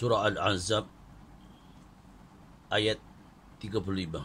Surah Al-Ahzab ayat 35.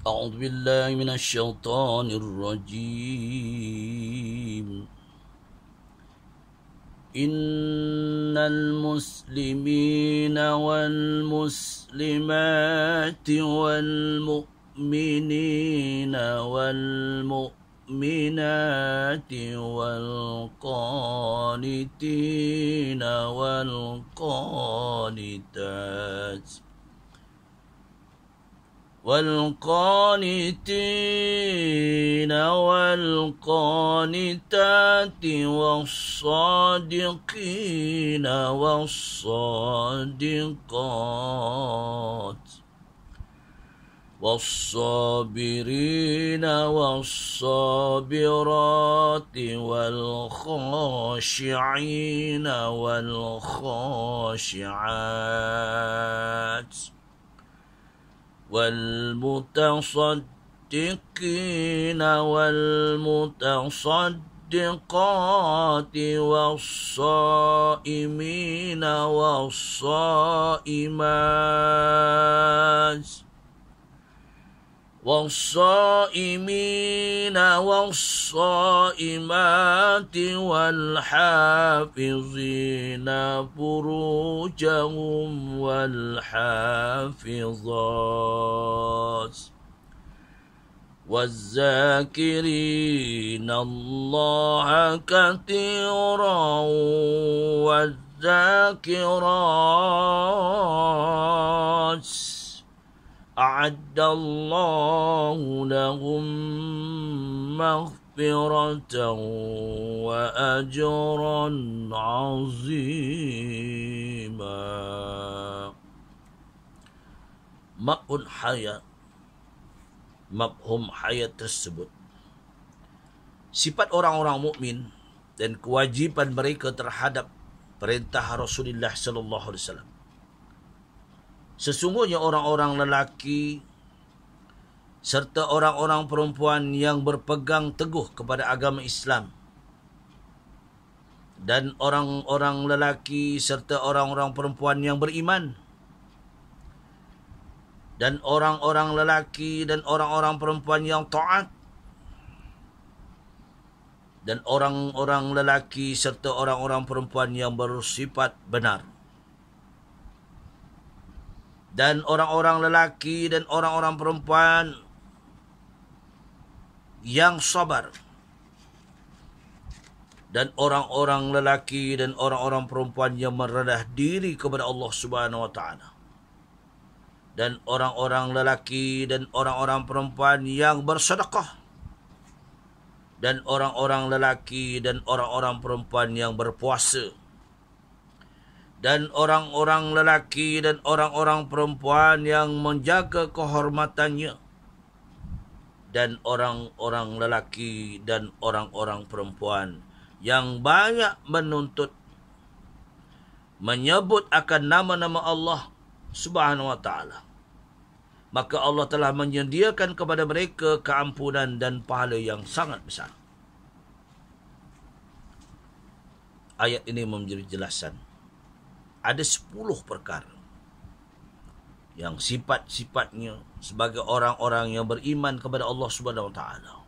A'udzu billahi minasyaitonir rajim. Innal muslimina wal muslimati wal mu'minina wal المؤمنات والقانتين والقانتات والصادقين والصادقات والصابرين والصابرات والخاشعين والخاشعات والمتصدقين والمتصدقات والصائمين والصائمات والصائمات والحافظين فروجهم والحافظات والذاكرين الله كثيرا والذاكرات أعد الله لهم مغفرة وأجرا عظيما. Mafhum hayat tersebut, sifat orang-orang mukmin dan kewajiban mereka terhadap perintah Rasulullah sallallahu alaihi wasallam. Sesungguhnya orang-orang lelaki serta orang-orang perempuan yang berpegang teguh kepada agama Islam, dan orang-orang lelaki serta orang-orang perempuan yang beriman, dan orang-orang lelaki dan orang-orang perempuan yang taat, dan orang-orang lelaki serta orang-orang perempuan yang bersifat benar, dan orang-orang lelaki dan orang-orang perempuan yang sabar, dan orang-orang lelaki dan orang-orang perempuan yang merendah diri kepada Allah Subhanahu wa taala, dan orang-orang lelaki dan orang-orang perempuan yang bersedekah, dan orang-orang lelaki dan orang-orang perempuan yang berpuasa, dan orang-orang lelaki dan orang-orang perempuan yang menjaga kehormatannya, dan orang-orang lelaki dan orang-orang perempuan yang banyak menyebut akan nama-nama Allah Subhanahu wa ta'ala. Maka Allah telah menyediakan kepada mereka keampunan dan pahala yang sangat besar. Ayat ini memberi jelasan. Ada 10 perkara yang sifat-sifatnya sebagai orang-orang yang beriman kepada Allah Subhanahu wa taala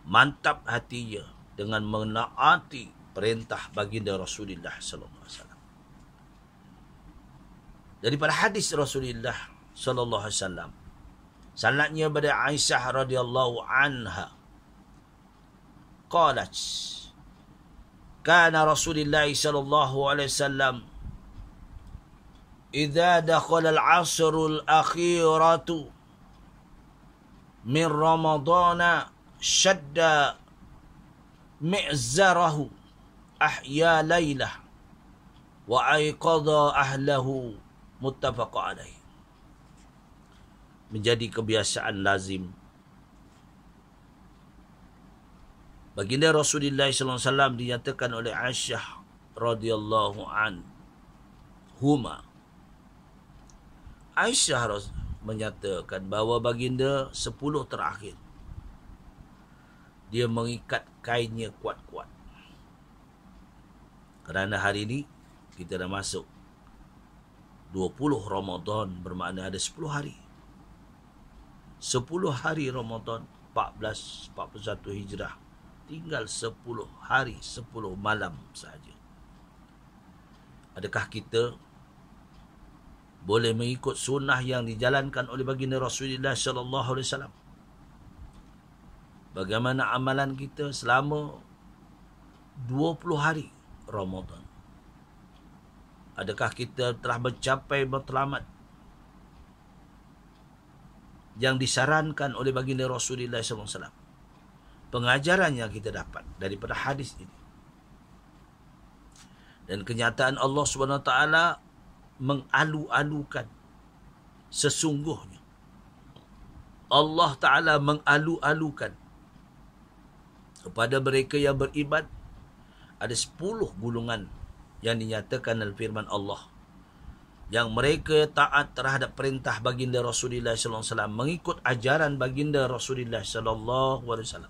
mantap hatinya dengan menaati perintah baginda Rasulullah sallallahu alaihi wasallam. Daripada hadis Rasulullah sallallahu alaihi wasallam, sanadnya pada Aisyah radhiyallahu anha, qalat, kana Rasulullah sallallahu alaihi wasallam idza dakhala al-'asr al-akhiratu min Ramadana shadda mi'zarahu ahya laylah wa ayqadha ahlahu, muttafaq alaih. Menjadi kebiasaan lazim baginda Rasulullah sallallahu alaihi wasallam, dinyatakan oleh Aisyah radhiyallahu anhuma. Aisyah menyatakan bahawa baginda 10 terakhir dia mengikat kainnya kuat-kuat. Kerana hari ini kita dah masuk 20 Ramadan, bermakna ada 10 hari. 10 hari Ramadan, 41 Hijrah. Tinggal 10 hari, 10 malam sahaja. Adakah kita boleh mengikut sunnah yang dijalankan oleh baginda Rasulullah sallallahu alaihi wasallam? Bagaimana amalan kita selama 20 hari Ramadan? Adakah kita telah mencapai matlamat yang disarankan oleh baginda Rasulullah sallallahu alaihi wasallam? Pengajaran yang kita dapat daripada hadis ini. Dan kenyataan Allah SWT mengalu-alukan, sesungguhnya Allah Ta'ala mengalu-alukan kepada mereka yang beriman ada 10 golongan yang dinyatakan dalam firman Allah, yang mereka taat terhadap perintah baginda Rasulullah SAW, mengikut ajaran baginda Rasulullah SAW.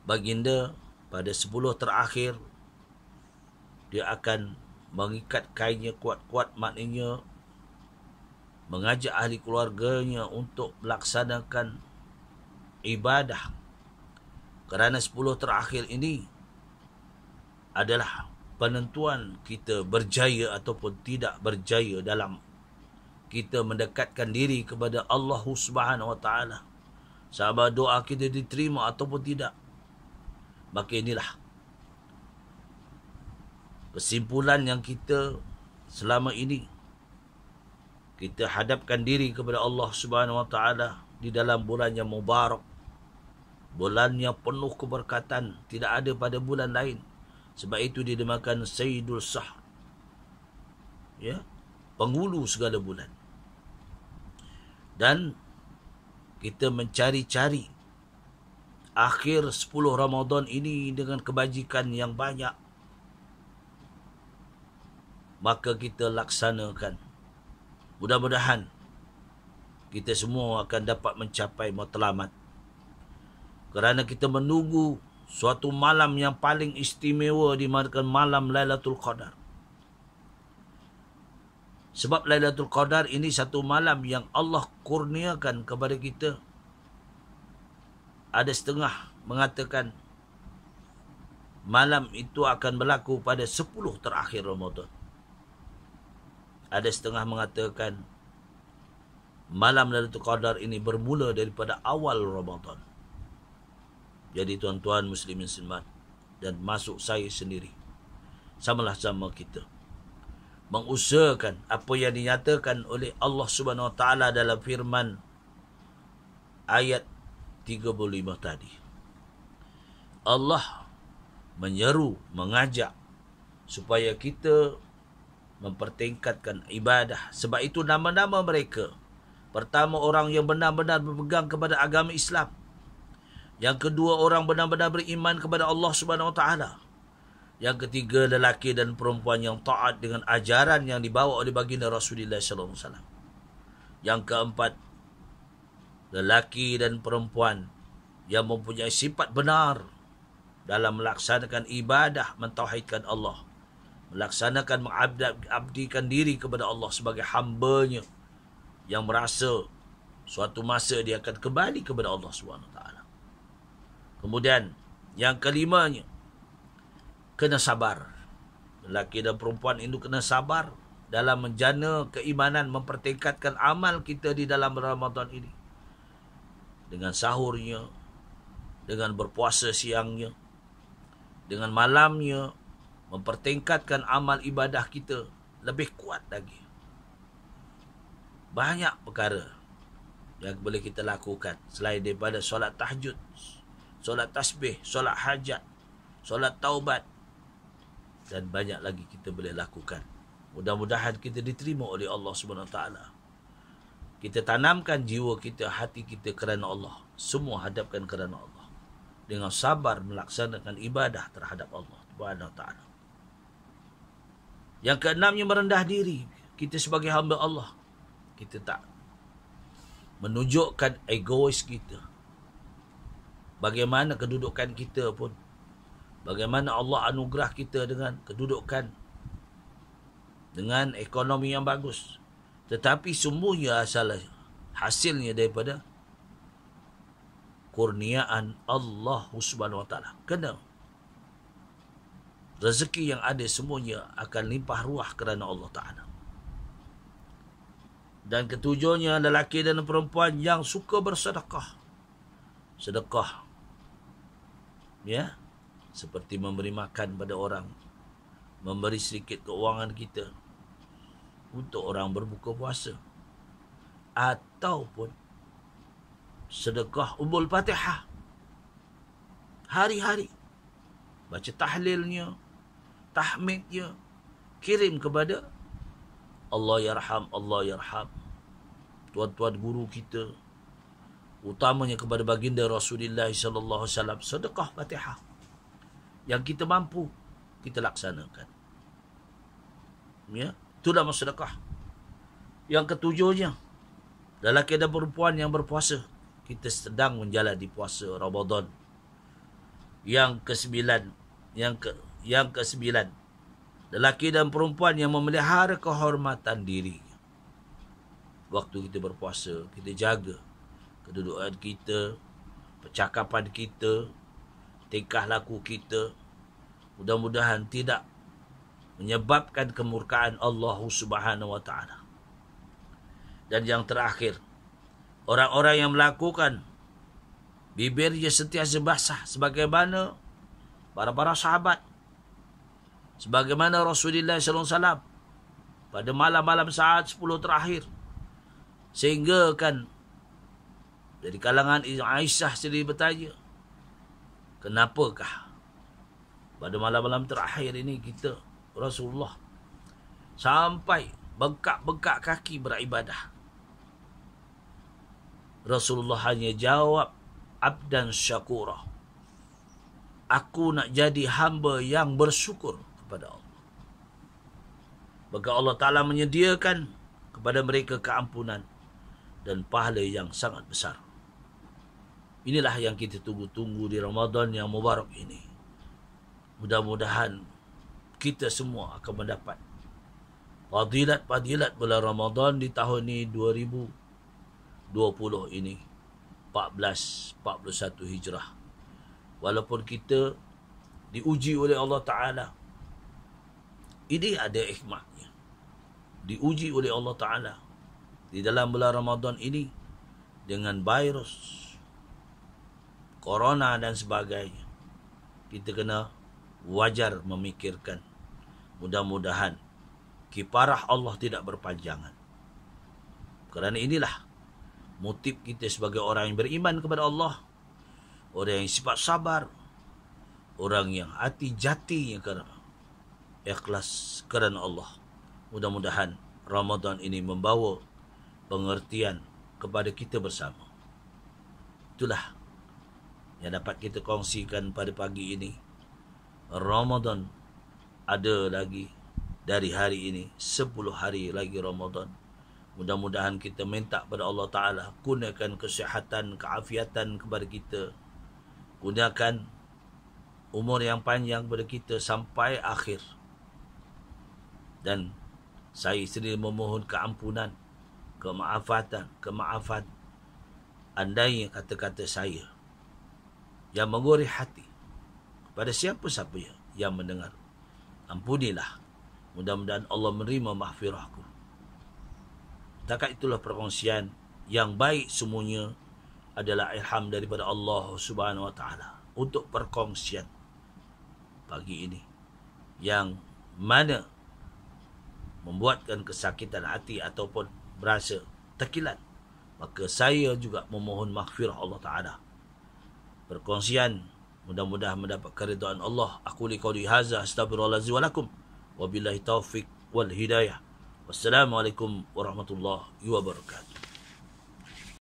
Baginda pada 10 terakhir dia akan mengikat kainnya kuat-kuat, maknanya mengajak ahli keluarganya untuk melaksanakan ibadah. Kerana 10 terakhir ini adalah penentuan kita berjaya ataupun tidak berjaya dalam kita mendekatkan diri kepada Allah Subhanahu Wa Taala. Sama doa kita diterima ataupun tidak. Maka inilah kesimpulan yang kita selama ini kita hadapkan diri kepada Allah Subhanahu Wa Taala di dalam bulan yang mubarak, bulan yang penuh keberkatan, tidak ada pada bulan lain. Sebab itu dinamakan Sayyidul Shahr, ya, penghulu segala bulan. Dan kita mencari-cari akhir 10 Ramadan ini dengan kebajikan yang banyak, maka kita laksanakan. Mudah-mudahan kita semua akan dapat mencapai matlamat. Kerana kita menunggu suatu malam yang paling istimewa, dimanakan malam Lailatul Qadar. Sebab Lailatul Qadar ini satu malam yang Allah kurniakan kepada kita. Ada setengah mengatakan malam itu akan berlaku pada 10 terakhir Ramadan. Ada setengah mengatakan malam Lailatul Qadar ini bermula daripada awal Ramadan. Jadi tuan-tuan muslimin muslimat dan masuk saya sendiri, samalah sama kita mengusahakan apa yang dinyatakan oleh Allah Subhanahu Wa Taala dalam firman ayat 35 tadi. Allah menyeru, mengajak supaya kita mempertingkatkan ibadah. Sebab itu nama-nama mereka. Pertama, orang yang benar-benar berpegang kepada agama Islam. Yang kedua, orang benar-benar beriman kepada Allah Subhanahu Wa Taala. Yang ketiga, lelaki dan perempuan yang taat dengan ajaran yang dibawa oleh baginda Rasulullah sallallahu alaihi wasallam. Yang keempat, lelaki dan perempuan yang mempunyai sifat benar dalam melaksanakan ibadah, mentauhidkan Allah, melaksanakan mengabdikan diri kepada Allah sebagai hamba-Nya yang merasa suatu masa dia akan kembali kepada Allah SWT. Kemudian yang kelimanya, kena sabar. Lelaki dan perempuan itu kena sabar dalam menjana keimanan, mempertingkatkan amal kita di dalam Ramadan ini. Dengan sahurnya, dengan berpuasa siangnya, dengan malamnya, mempertingkatkan amal ibadah kita lebih kuat lagi. Banyak perkara yang boleh kita lakukan selain daripada solat tahajud, solat tasbih, solat hajat, solat taubat, dan banyak lagi kita boleh lakukan. Mudah-mudahan kita diterima oleh Allah SWT. Kita tanamkan jiwa kita, hati kita kerana Allah. Semua hadapkan kerana Allah. Dengan sabar melaksanakan ibadah terhadap Allah SWT. Yang keenamnya, merendah diri. Kita sebagai hamba Allah, kita tak menunjukkan egois kita. Bagaimana kedudukan kita pun Bagaimana Allah anugerah kita dengan kedudukan, dengan ekonomi yang bagus. Tetapi semuanya hasilnya daripada kurniaan Allah Subhanahu Wa Taala. Kena rezeki yang ada semuanya akan limpah ruah kerana Allah Taala. Dan ketujuhnya, lelaki dan perempuan yang suka bersedekah. Sedekah, ya, seperti memberi makan pada orang, memberi sedikit keuangan kita untuk orang berbuka puasa, ataupun sedekah ummul Fatihah hari-hari, baca tahlilnya, tahmidnya, kirim kepada Allah yarham, Allah yarham, tuan-tuan guru kita, utamanya kepada baginda Rasulullah sallallahu alaihi wasallam. Sedekah Fatihah yang kita mampu, kita laksanakan. Ya, itu nama sedekah. Yang ketujuhnya, lelaki dan perempuan yang berpuasa. Kita sedang menjalani puasa Ramadan. Yang kesembilan, yang kesembilan, lelaki dan perempuan yang memelihara kehormatan diri. Waktu kita berpuasa, kita jaga kedudukan kita, percakapan kita, tingkah laku kita. Mudah-mudahan tidak menyebabkan kemurkaan Allah Subhanahu Wa Taala. Dan yang terakhir, orang-orang yang melakukan bibirnya sentiasa basah sebagaimana para sahabat, sebagaimana Rasulullah sallallahu alaihi wasallam pada malam-malam saat 10 terakhir, sehingga kan dari kalangan Aisyah sendiri bertanya, kenapakah pada malam-malam terakhir ini kita, Rasulullah, sampai bengkak-bengkak kaki beribadah? Rasulullah hanya jawab, abdan syakura. Aku nak jadi hamba yang bersyukur kepada Allah. Maka Allah Ta'ala menyediakan kepada mereka keampunan dan pahala yang sangat besar. Inilah yang kita tunggu-tunggu di Ramadan yang mubarak ini. Mudah-mudahan kita semua akan mendapat fadilat-fadilat bulan Ramadan di tahun ini 2020 ini, 1441 Hijrah. Walaupun kita diuji oleh Allah Ta'ala, ini ada hikmahnya. Diuji oleh Allah Ta'ala di dalam bulan Ramadan ini dengan virus corona dan sebagainya. Kita kena wajar memikirkan, mudah-mudahan kiparah Allah tidak berpanjangan. Kerana inilah motif kita sebagai orang yang beriman kepada Allah, orang yang sifat sabar, orang yang hati jatinya kerana ikhlas kerana Allah. Mudah-mudahan Ramadan ini membawa pengertian kepada kita bersama. Itulah yang dapat kita kongsikan pada pagi ini. Ramadan ada lagi dari hari ini, 10 hari lagi Ramadan. Mudah-mudahan kita minta kepada Allah Ta'ala, gunakan kesihatan, keafiatan kepada kita. Gunakan umur yang panjang kepada kita sampai akhir. Dan saya sendiri memohon keampunan, kemaafan andainya kata-kata saya yang menggurih hati kepada siapa-siapa yang mendengar. Ampunilah. Mudah-mudahan Allah menerima maghfirahku. Takat itulah perkongsian yang baik, semuanya adalah ilham daripada Allah Subhanahu Wa Taala untuk perkongsian pagi ini, yang mana membuatkan kesakitan hati ataupun berasa terkilat, maka saya juga memohon maghfirah Allah Ta'ala. Perkongsian mudah-mudahan mendapat keridhaan Allah. Aku liqauli hadza astaghfirullahalazim wa lakum wa billahi taufiq wal hidayah. Wassalamualaikum warahmatullahi wabarakatuh.